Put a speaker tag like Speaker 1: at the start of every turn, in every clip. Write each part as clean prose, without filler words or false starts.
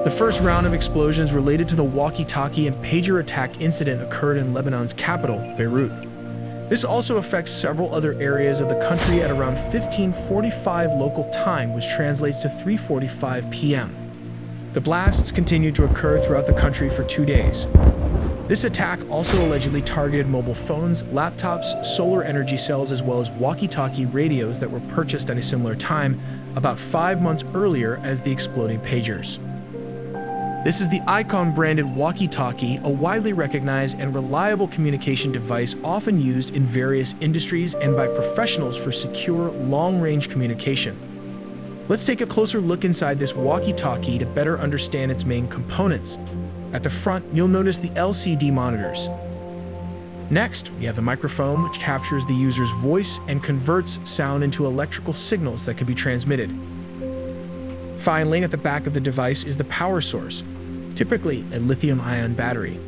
Speaker 1: The first round of explosions related to the walkie-talkie and pager attack incident occurred in Lebanon's capital, Beirut. This also affects several other areas of the country at around 15:45 local time, which translates to 3:45 p.m. The blasts continued to occur throughout the country for 2 days. This attack also allegedly targeted mobile phones, laptops, solar energy cells, as well as walkie-talkie radios that were purchased at a similar time, about 5 months earlier as the exploding pagers. This is the Icon-branded walkie-talkie, a widely recognized and reliable communication device often used in various industries and by professionals for secure, long-range communication. Let's take a closer look inside this walkie-talkie to better understand its main components. At the front, you'll notice the LCD monitors. Next, we have the microphone, which captures the user's voice and converts sound into electrical signals that can be transmitted. Finally, at the back of the device is the power source, typically a lithium-ion battery.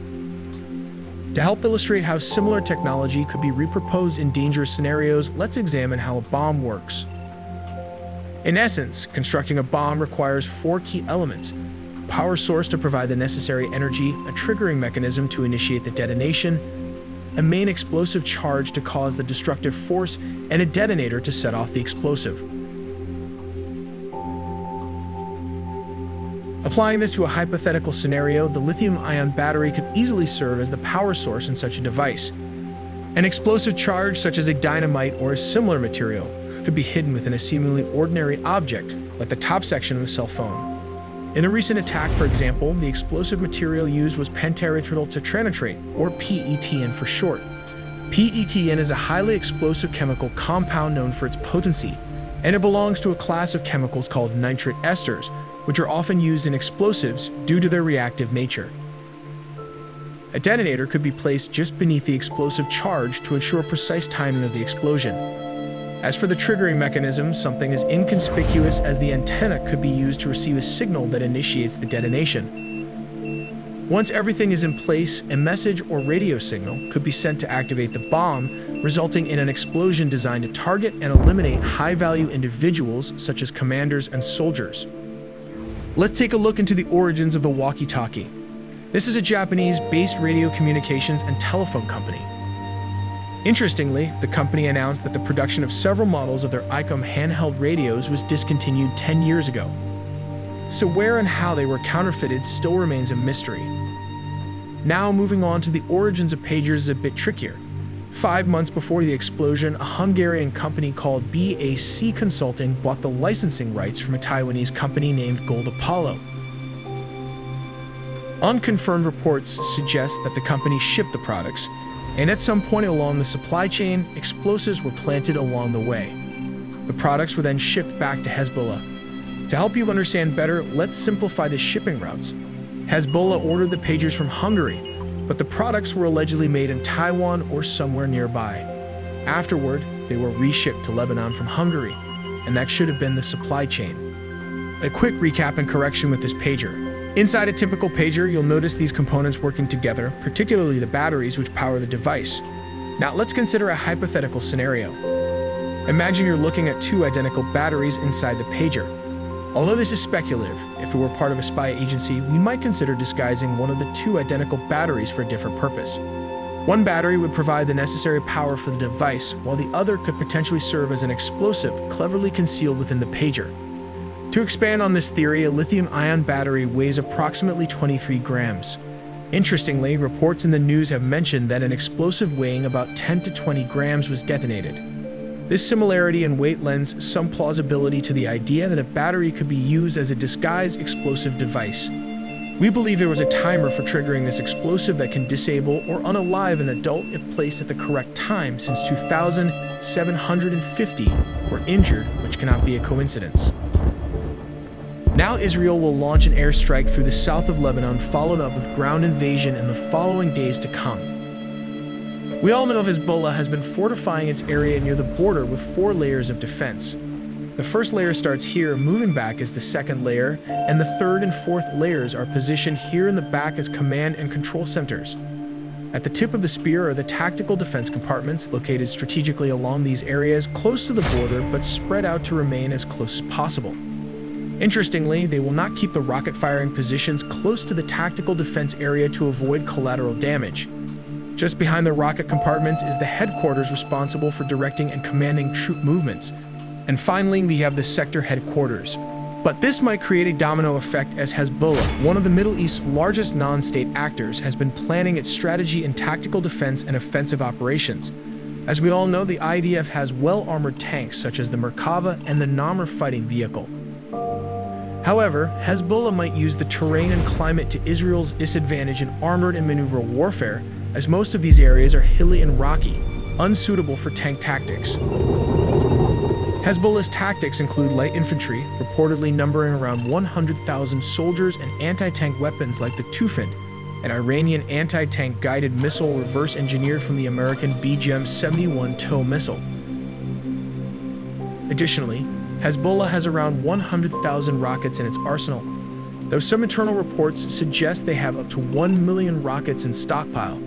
Speaker 1: To help illustrate how similar technology could be repurposed in dangerous scenarios, let's examine how a bomb works. In essence, constructing a bomb requires 4 key elements: a power source to provide the necessary energy, a triggering mechanism to initiate the detonation, a main explosive charge to cause the destructive force, and a detonator to set off the explosive. Applying this to a hypothetical scenario, the lithium-ion battery could easily serve as the power source in such a device. An explosive charge, such as a dynamite or a similar material, could be hidden within a seemingly ordinary object, like the top section of a cell phone. In a recent attack, for example, the explosive material used was penterethyl tetranitrate, or PETN for short. PETN is a highly explosive chemical compound known for its potency, and it belongs to a class of chemicals called nitrate esters, which are often used in explosives due to their reactive nature. A detonator could be placed just beneath the explosive charge to ensure precise timing of the explosion. As for the triggering mechanism, something as inconspicuous as the antenna could be used to receive a signal that initiates the detonation. Once everything is in place, a message or radio signal could be sent to activate the bomb, resulting in an explosion designed to target and eliminate high-value individuals such as commanders and soldiers. Let's take a look into the origins of the walkie-talkie. This is a Japanese-based radio communications and telephone company. Interestingly, the company announced that the production of several models of their ICOM handheld radios was discontinued 10 years ago. So where and how they were counterfeited still remains a mystery. Now moving on to the origins of pagers is a bit trickier. 5 months before the explosion, a Hungarian company called BAC Consulting bought the licensing rights from a Taiwanese company named Gold Apollo. Unconfirmed reports suggest that the company shipped the products, and at some point along the supply chain, explosives were planted along the way. The products were then shipped back to Hezbollah. To help you understand better, let's simplify the shipping routes. Hezbollah ordered the pagers from Hungary, but the products were allegedly made in Taiwan or somewhere nearby. Afterward, they were reshipped to Lebanon from Hungary, and that should have been the supply chain. A quick recap and correction with this pager. Inside a typical pager, you'll notice these components working together, particularly the batteries which power the device. Now let's consider a hypothetical scenario. Imagine you're looking at 2 identical batteries inside the pager. Although this is speculative, if it were part of a spy agency, we might consider disguising one of the 2 identical batteries for a different purpose. One battery would provide the necessary power for the device, while the other could potentially serve as an explosive cleverly concealed within the pager. To expand on this theory, a lithium-ion battery weighs approximately 23 grams. Interestingly, reports in the news have mentioned that an explosive weighing about 10 to 20 grams was detonated. This similarity in weight lends some plausibility to the idea that a battery could be used as a disguised explosive device. We believe there was a timer for triggering this explosive that can disable or unalive an adult if placed at the correct time, since 2,750 were injured, which cannot be a coincidence. Now Israel will launch an airstrike through the south of Lebanon, followed up with ground invasion in the following days to come. We all know Hezbollah has been fortifying its area near the border with 4 layers of defense. The first layer starts here, moving back as the second layer, and the third and fourth layers are positioned here in the back as command and control centers. At the tip of the spear are the tactical defense compartments, located strategically along these areas close to the border but spread out to remain as close as possible. Interestingly, they will not keep the rocket firing positions close to the tactical defense area to avoid collateral damage. Just behind the rocket compartments is the headquarters responsible for directing and commanding troop movements. And finally, we have the sector headquarters. But this might create a domino effect, as Hezbollah, one of the Middle East's largest non-state actors, has been planning its strategy in tactical defense and offensive operations. As we all know, the IDF has well-armored tanks such as the Merkava and the Namr fighting vehicle. However, Hezbollah might use the terrain and climate to Israel's disadvantage in armored and maneuver warfare, as most of these areas are hilly and rocky, unsuitable for tank tactics. Hezbollah's tactics include light infantry, reportedly numbering around 100,000 soldiers, and anti-tank weapons like the Tufan, an Iranian anti-tank guided missile reverse-engineered from the American BGM-71 TOW missile. Additionally, Hezbollah has around 100,000 rockets in its arsenal, though some internal reports suggest they have up to 1 million rockets in stockpile,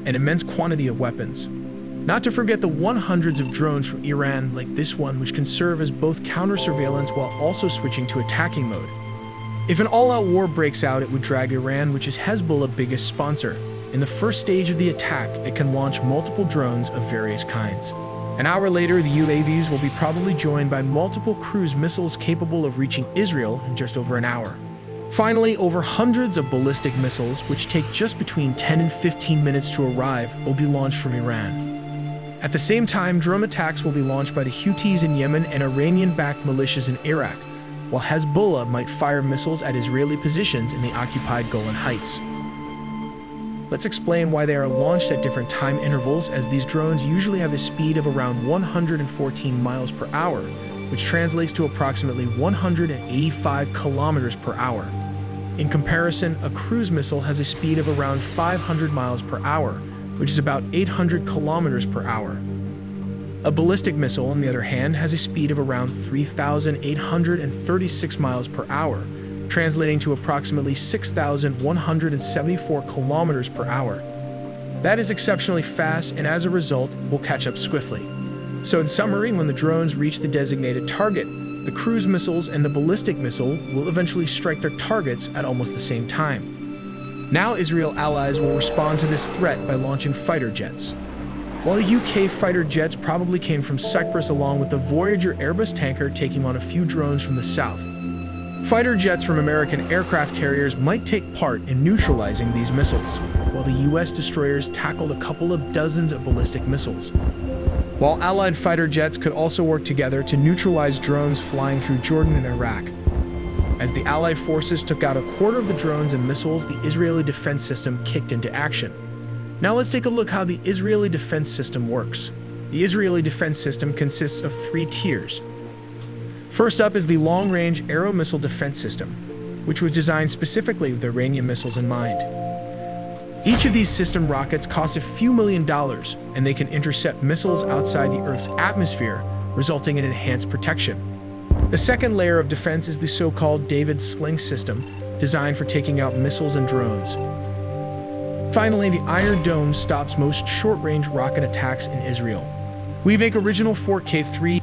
Speaker 1: an immense quantity of weapons. Not to forget the hundreds of drones from Iran like this one, which can serve as both counter-surveillance while also switching to attacking mode. If an all-out war breaks out, it would drag Iran, which is Hezbollah's biggest sponsor. In the first stage of the attack, it can launch multiple drones of various kinds. An hour later, the UAVs will be probably joined by multiple cruise missiles capable of reaching Israel in just over an hour. Finally, over hundreds of ballistic missiles, which take just between 10 and 15 minutes to arrive, will be launched from Iran. At the same time, drone attacks will be launched by the Houthis in Yemen and Iranian-backed militias in Iraq, while Hezbollah might fire missiles at Israeli positions in the occupied Golan Heights. Let's explain why they are launched at different time intervals, as these drones usually have a speed of around 114 miles per hour, which translates to approximately 185 kilometers per hour. In comparison, a cruise missile has a speed of around 500 miles per hour, which is about 800 kilometers per hour. A ballistic missile, on the other hand, has a speed of around 3,836 miles per hour, translating to approximately 6,174 kilometers per hour. That is exceptionally fast, and as a result, will catch up swiftly. So in summary, when the drones reach the designated target, the cruise missiles and the ballistic missile will eventually strike their targets at almost the same time. Now Israel allies will respond to this threat by launching fighter jets. While the UK fighter jets probably came from Cyprus along with the Voyager Airbus tanker taking on a few drones from the south, fighter jets from American aircraft carriers might take part in neutralizing these missiles, while the US destroyers tackled a couple of dozens of ballistic missiles. While Allied fighter jets could also work together to neutralize drones flying through Jordan and Iraq. As the Allied forces took out a quarter of the drones and missiles, the Israeli defense system kicked into action. Now let's take a look how the Israeli defense system works. The Israeli defense system consists of 3 tiers. First up is the long-range aero missile defense system, which was designed specifically with Iranian missiles in mind. Each of these system rockets costs a few $1,000,000, and they can intercept missiles outside the Earth's atmosphere, resulting in enhanced protection. The second layer of defense is the so-called David Sling system, designed for taking out missiles and drones. Finally, the Iron Dome stops most short-range rocket attacks in Israel. We make original 4K 3